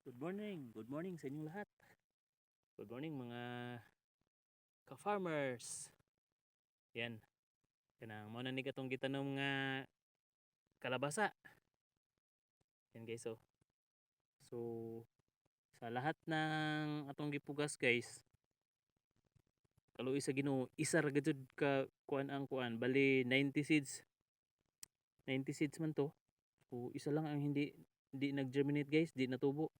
Good morning sa inyong lahat. Good morning mga ka-farmers. Yan, kanang mo na ni katong gitanom nga kalabasa. Yan guys oh. So sa lahat ng atong gipugas guys, kaluoy sa Ginoo, isa ra gid ka kuan ang kuan, bali 90 seeds. 90 seeds man to. So isa lang ang hindi nag-germinate guys, di natubo.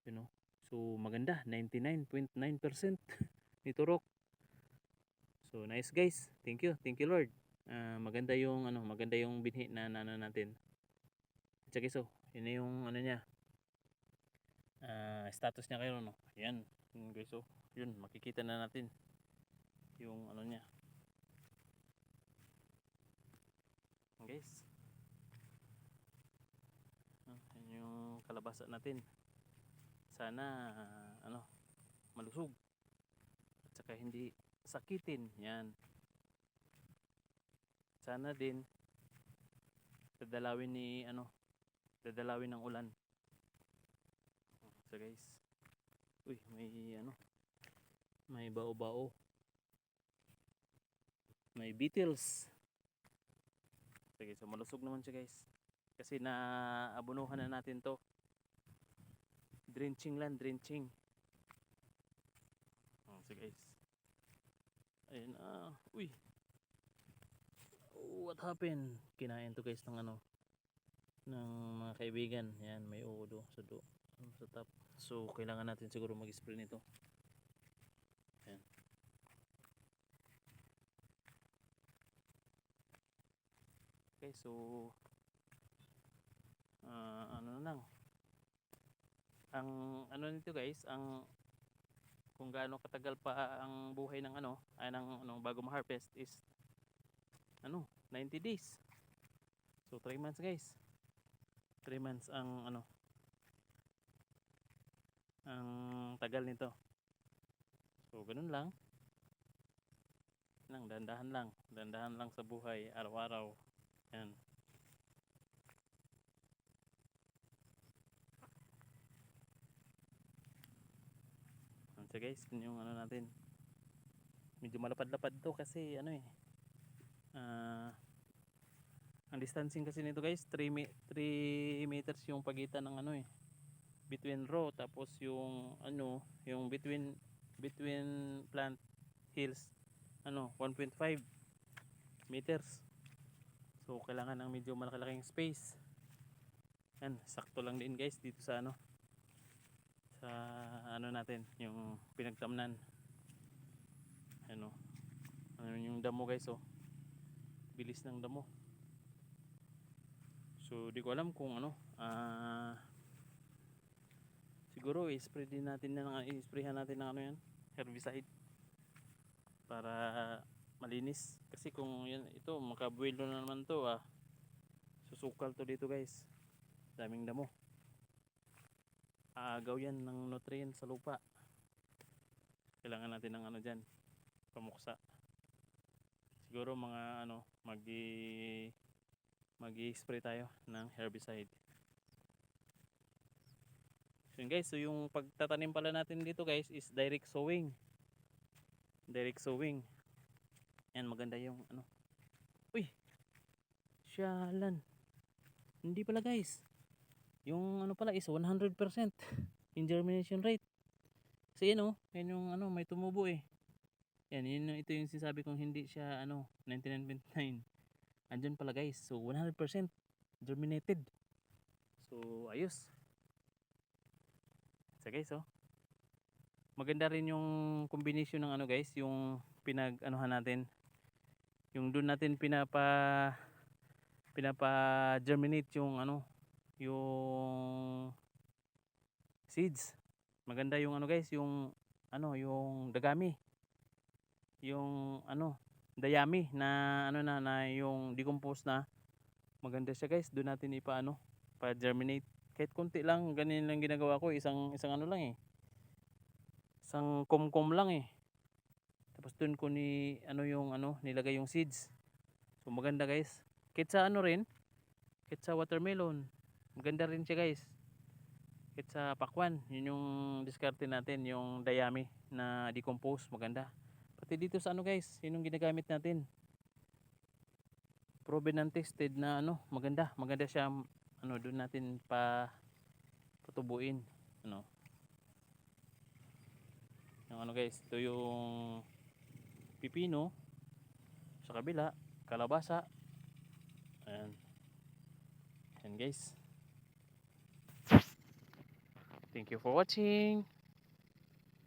You know. So maganda, 99.9% ni turok. So nice guys. Thank you. Thank you Lord. Maganda yung binhi na natin. At saka so, yun na yung ano niya. Status niya kayo no. Ayan. Yun guys so, yun makikita na natin yung ano niya. Guys. Yun yung kalabasa natin. Sana malusog. At saka hindi sakitin. Yan. Sana din dadalawin ng ulan. So guys. Uy, may bao-bao. May beetles. Sige, so malusog naman siya guys. Kasi naabunuhan na natin to. Drenching lang, drenching. So guys. Ayun, uy. What happened? Kinain to guys ng ng mga kaibigan. Yan, may udo sa top. So kailangan natin siguro mag-spray nito. Yan. Okay, so ano lang. Ang ano nito guys, kung gaano katagal pa ang buhay ng bago ma-harvest is 90 days. So 3 months guys. 3 months ang tagal nito. So ganun lang. Dandahan lang sa buhay araw-araw. Yan. So guys, yun yung natin. Medyo malapad-lapad to kasi ang distancing kasi nito guys 3 meters yung pagitan ng between row, tapos yung between plant hills 1.5 meters. So kailangan ng medyo malaking space. Yan, sakto lang din guys dito sa natin yung pinagtamnan. Yung damo guys oh. Bilis ng damo. So di ko alam kung siguro i-sprayhan natin ng yan, herbicide para malinis. Kasi kung ito makabuelo na naman to susukal to dito guys. Daming damo. Aagaw yan ng nutrients sa lupa. Kailangan natin ng dyan, pamuksa. Siguro mga magi-spray tayo ng herbicide. So yun guys, so yung pagtatanim pala natin dito guys is direct sowing. Direct sowing. Yan, maganda yung Uy! Siyalan. Hindi pala guys. Yung pala is 100% in germination rate. Kasi yan yung may tumubo eh. Yan, ito yung sinasabi kong hindi siya 99.9. Andyan pala guys. So 100% germinated. So ayos. So guys maganda rin yung combination ng guys, yung pinag-anuhan natin. Yung doon natin pinapa germinate yung yung seeds. Maganda yung guys, yung yung dagami. Yung dayami na na yung decompose na. Maganda siya guys. Doon natin pa-germinate. Kahit konti lang, ganyan lang ginagawa ko. Isang lang eh. Isang kumkum lang eh. Tapos doon ko nilagay yung seeds. So maganda guys. Kahit sa kahit sa watermelon. Maganda rin siya guys. Kahit sa pakwan, yun yung diskarte natin, yung dayami na decompose, maganda. Pati dito sa ano guys, yun yung ginagamit natin. Proven and tested na ano, maganda. Maganda siya, ano, doon natin patubuin. Ano, yung ano guys, ito yung pipino, sa kabila, kalabasa. Ayan. Ayan guys. Thank you for watching.